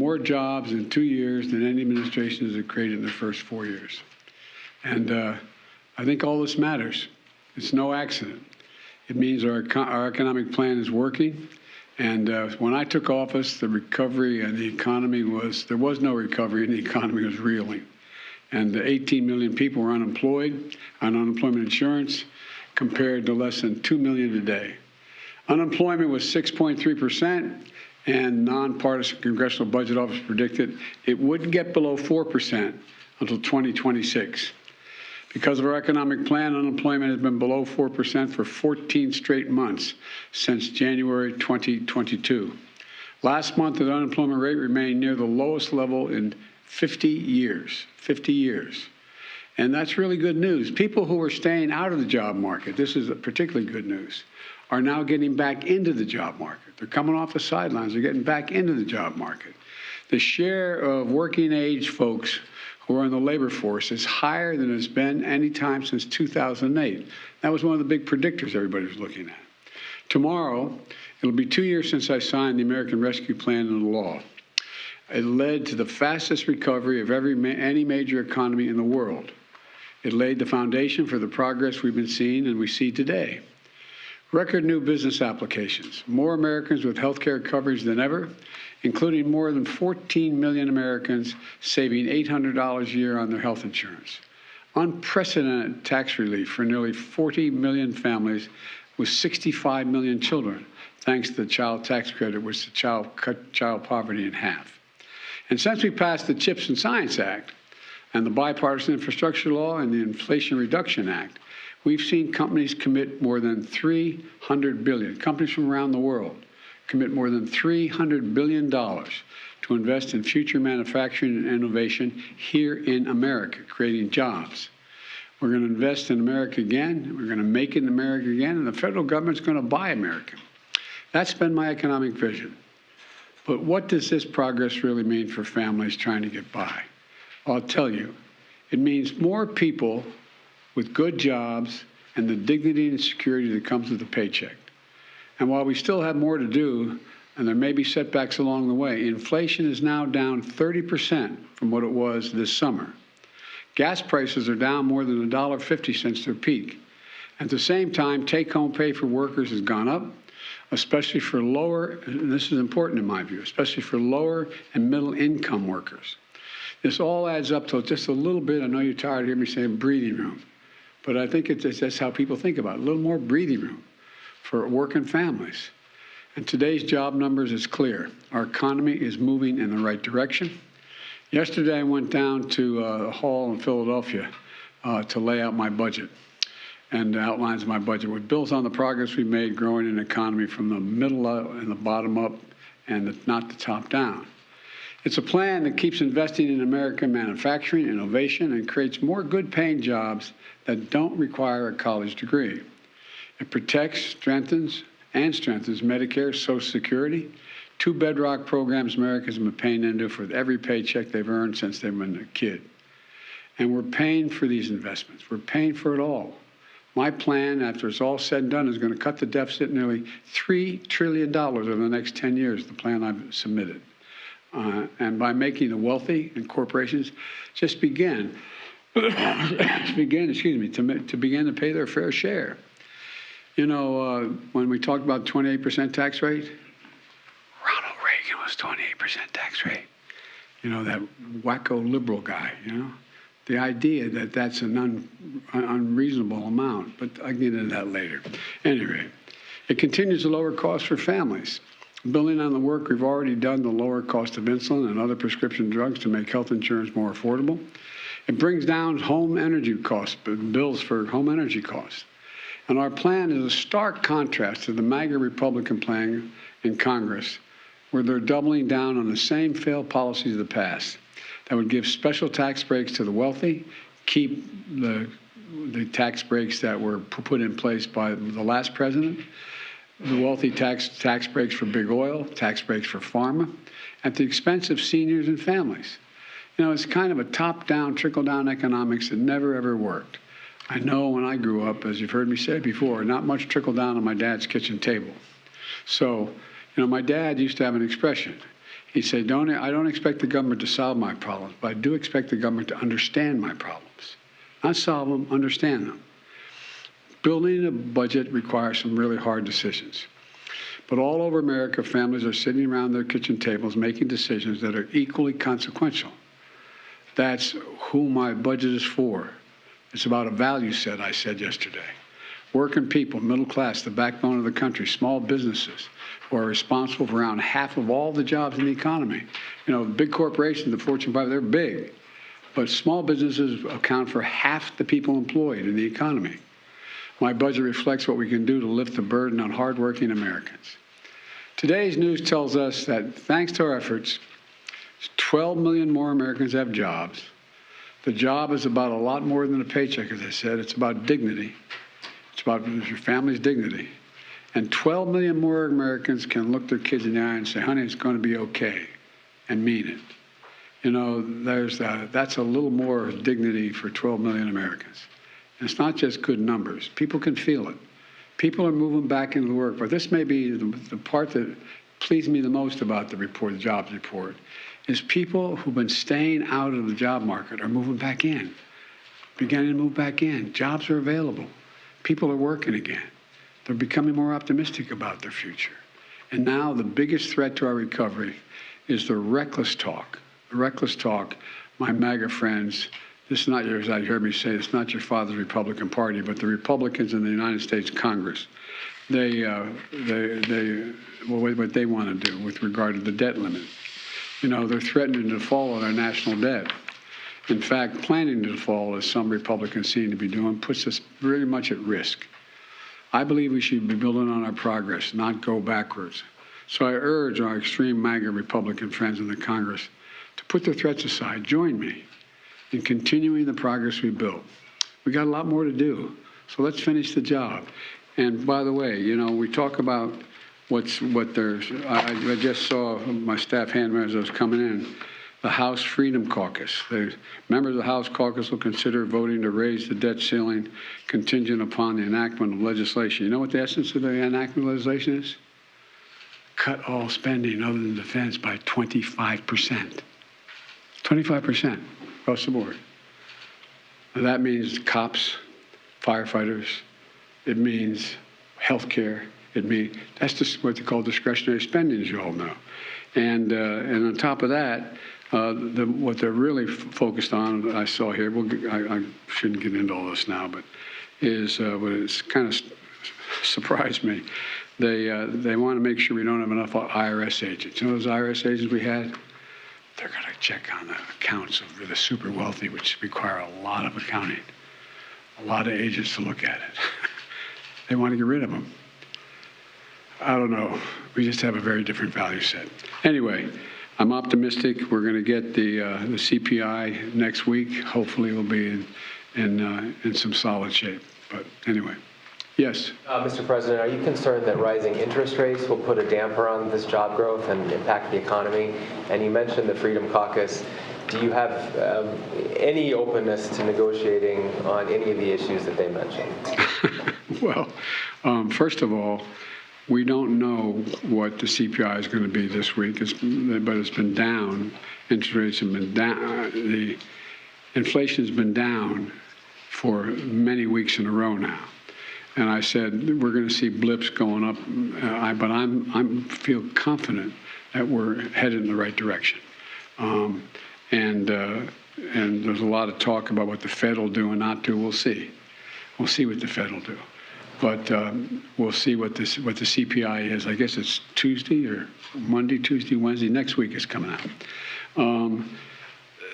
more jobs in 2 years than any administration has created in the first 4 years. And I think all this matters. It's no accident. It means our economic plan is working. And when I took office, the recovery and the economy there was no recovery and the economy was reeling. And 18 million people were unemployed on unemployment insurance compared to less than 2 million today. Unemployment was 6.3%, and nonpartisan Congressional Budget Office predicted it wouldn't get below 4% until 2026. Because of our economic plan, unemployment has been below 4% for 14 straight months since January 2022. Last month, the unemployment rate remained near the lowest level in 50 years. 50 years. And that's really good news. People who are staying out of the job market, this is particularly good news, are now getting back into the job market. They're coming off the sidelines. They're getting back into the job market. The share of working age folks who are in the labor force is higher than it's been any time since 2008. That was one of the big predictors everybody was looking at. Tomorrow, it'll be 2 years since I signed the American Rescue Plan into law. It led to the fastest recovery of any major economy in the world. It laid the foundation for the progress we've been seeing and we see today. Record new business applications, more Americans with health care coverage than ever, including more than 14 million Americans saving $800 a year on their health insurance. Unprecedented tax relief for nearly 40 million families with 65 million children, thanks to the child tax credit, which cut child poverty in half. And since we passed the CHIPS and Science Act and the Bipartisan Infrastructure Law and the Inflation Reduction Act, we've seen companies commit more than $300 billion. Companies from around the world commit more than $300 billion to invest in future manufacturing and innovation here in America, creating jobs. We're going to invest in America again. We're going to make it in America again, and the federal government's going to buy America. That's been my economic vision. But what does this progress really mean for families trying to get by? I'll tell you, it means more people with good jobs and the dignity and security that comes with a paycheck. And while we still have more to do, and there may be setbacks along the way, inflation is now down 30% from what it was this summer. Gas prices are down more than $1.50 since their peak. At the same time, take-home pay for workers has gone up, especially for lower, and this is important in my view, especially for lower and middle income workers. This all adds up to just a little bit, I know you're tired of hearing me say breathing room, but I think that's how people think about it, a little more breathing room for working families. And today's job numbers is clear. Our economy is moving in the right direction. Yesterday, I went down to a hall in Philadelphia to lay out my budget and outlines of my budget with bills on the progress we made growing an economy from the middle and the bottom up and not the top down. It's a plan that keeps investing in American manufacturing, innovation, and creates more good-paying jobs that don't require a college degree. It protects, strengthens Medicare, Social Security, two bedrock programs Americans have been paying into for every paycheck they've earned since they've been a kid. And we're paying for these investments. We're paying for it all. My plan, after it's all said and done, is going to cut the deficit nearly $3 trillion over the next 10 years, the plan I've submitted. And by making the wealthy and corporations just begin to pay their fair share. You know, when we talked about 28% tax rate, Ronald Reagan was 28% tax rate. You know, that wacko liberal guy, you know. The idea that that's an unreasonable amount, but I'll get into that later. Anyway, it continues to lower costs for families. Building on the work we've already done to lower cost of insulin and other prescription drugs to make health insurance more affordable. It brings down home energy costs, bills for home energy costs. And our plan is a stark contrast to the MAGA Republican plan in Congress, where they're doubling down on the same failed policies of the past that would give special tax breaks to the wealthy, keep the tax breaks that were put in place by the last president, the wealthy tax breaks for big oil, tax breaks for pharma, at the expense of seniors and families. You know, it's kind of a top-down, trickle-down economics that never, ever worked. I know when I grew up, as you've heard me say before, not much trickled down on my dad's kitchen table. So, you know, my dad used to have an expression. He said, I don't expect the government to solve my problems, but I do expect the government to understand my problems. Not solve them, understand them. Building a budget requires some really hard decisions. But all over America, families are sitting around their kitchen tables making decisions that are equally consequential. That's who my budget is for. It's about a value set, I said yesterday. Working people, middle class, the backbone of the country, small businesses who are responsible for around half of all the jobs in the economy. You know, big corporations, the Fortune 500, they're big. But small businesses account for half the people employed in the economy. My budget reflects what we can do to lift the burden on hardworking Americans. Today's news tells us that thanks to our efforts, 12 million more Americans have jobs. The job is about a lot more than a paycheck, as I said. It's about dignity. It's about your family's dignity. And 12 million more Americans can look their kids in the eye and say, honey, it's going to be okay, and mean it. You know, that's a little more dignity for 12 million Americans. And it's not just good numbers. People can feel it. People are moving back into the work. But this may be the part that pleased me the most about the report, the jobs report, is people who've been staying out of the job market are moving back in, beginning to move back in. Jobs are available. People are working again. They're becoming more optimistic about their future. And now the biggest threat to our recovery is the reckless talk. The reckless talk, my MAGA friends, this is not yours, I heard me say, it's not your father's Republican Party, but the Republicans in the United States Congress, what they want to do with regard to the debt limit. You know, they're threatening to default on our national debt. In fact, planning to default, as some Republicans seem to be doing, puts us very much at risk. I believe we should be building on our progress, not go backwards. So I urge our extreme MAGA Republican friends in the Congress to put their threats aside, join me in continuing the progress we built. We got a lot more to do, so let's finish the job. And by the way, you know, we talk about I just saw my staff handler as I was coming in, the House Freedom Caucus. The members of the House Caucus will consider voting to raise the debt ceiling contingent upon the enactment of legislation. You know what the essence of the enactment of legislation is? Cut all spending other than defense by 25%. 25% across the board. And that means cops, firefighters, it means health care, that's just what they call discretionary spending, as you all know. And on top of that, what they're really focused on, I saw here, I shouldn't get into all this now, but what it's kind of surprised me. They want to make sure we don't have enough IRS agents. You know those IRS agents we had? They're going to check on the accounts of the super wealthy, which require a lot of accounting, a lot of agents to look at it. They want to get rid of them. I don't know. We just have a very different value set. Anyway, I'm optimistic. We're going to get the CPI next week. Hopefully, we'll be in some solid shape. But anyway, yes. Mr. President, are you concerned that rising interest rates will put a damper on this job growth and impact the economy? And you mentioned the Freedom Caucus. Do you have any openness to negotiating on any of the issues that they mentioned? Well, first of all, we don't know what the CPI is going to be this week, but it's been down. Interest rates have been down. The inflation has been down for many weeks in a row now. And I said we're going to see blips going up, but I feel confident that we're headed in the right direction. And there's a lot of talk about what the Fed will do and not do. We'll see. We'll see what the Fed will do. But we'll see what the CPI is. I guess it's Tuesday or Monday, Tuesday, Wednesday. Next week is coming out.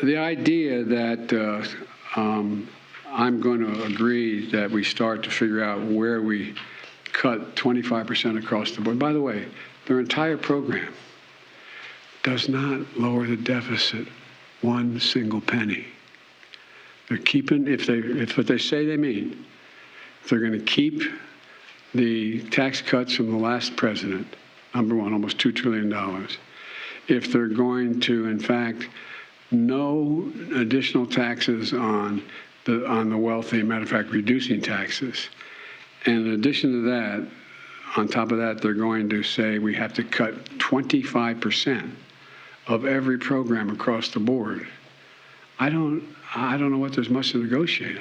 The idea that I'm going to agree that we start to figure out where we cut 25% across the board. By the way, their entire program does not lower the deficit one single penny. They're keeping, if what they say they mean, if they're going to keep the tax cuts from the last president, number one, almost $2 trillion, if they're going to, in fact, no additional taxes on the wealthy, matter of fact, reducing taxes. And in addition to that, on top of that, they're going to say we have to cut 25% of every program across the board. I don't know what there's much to negotiate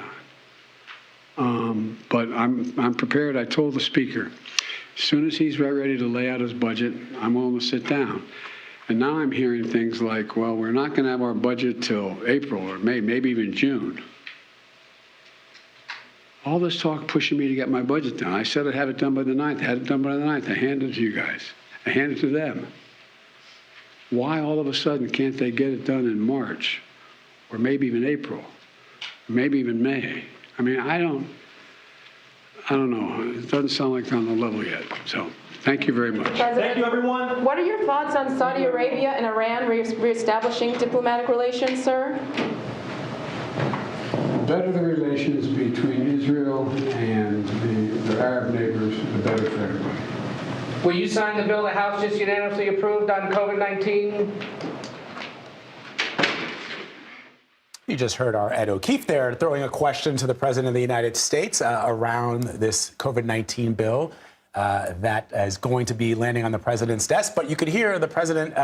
on. But I'm prepared. I told the Speaker, as soon as he's ready to lay out his budget, I'm willing to sit down. And now I'm hearing things like, well, we're not going to have our budget till April or May, maybe even June. All this talk pushing me to get my budget done. I said I'd have it done by the 9th. I had it done by the 9th. I handed it to you guys. I handed it to them. Why all of a sudden can't they get it done in March or maybe even April, or maybe even May? I mean, I don't know. It doesn't sound like they're on the level yet. So thank you very much. Thank you, everyone. What are your thoughts on Saudi Arabia and Iran reestablishing diplomatic relations, sir? The better the relations between Israel and their Arab neighbors, the better for everybody. Will you sign the bill the House just unanimously approved on COVID-19? You just heard our Ed O'Keefe there throwing a question to the President of the United States around this COVID-19 bill that is going to be landing on the President's desk. But you could hear the President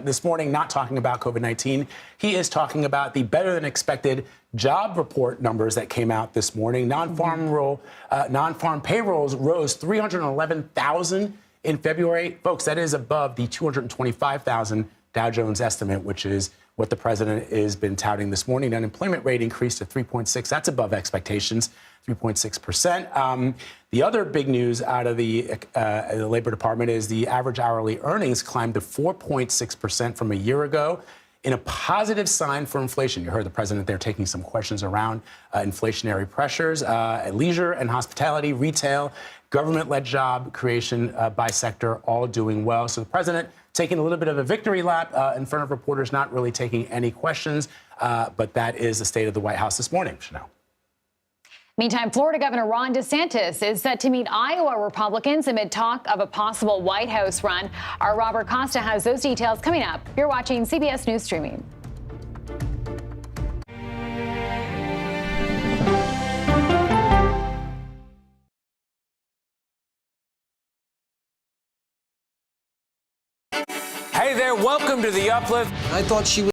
this morning not talking about COVID-19. He is talking about the better-than-expected job report numbers that came out this morning. Non-farm payrolls rose 311,000 in February. Folks, that is above the 225,000 Dow Jones estimate, which is what the President has been touting this morning. The unemployment rate increased to 3.6. That's above expectations, 3.6%. The other big news out of the Labor Department is the average hourly earnings climbed to 4.6% from a year ago, in a positive sign for inflation. You heard the President there taking some questions around inflationary pressures, leisure and hospitality, retail, government-led job creation by sector, all doing well. So the President taking a little bit of a victory lap in front of reporters, not really taking any questions. But that is the state of the White House this morning, Chanel. Meantime, Florida Governor Ron DeSantis is set to meet Iowa Republicans amid talk of a possible White House run. Our Robert Costa has those details coming up. You're watching CBS News Streaming. Hey there, welcome to The Uplift. I thought she was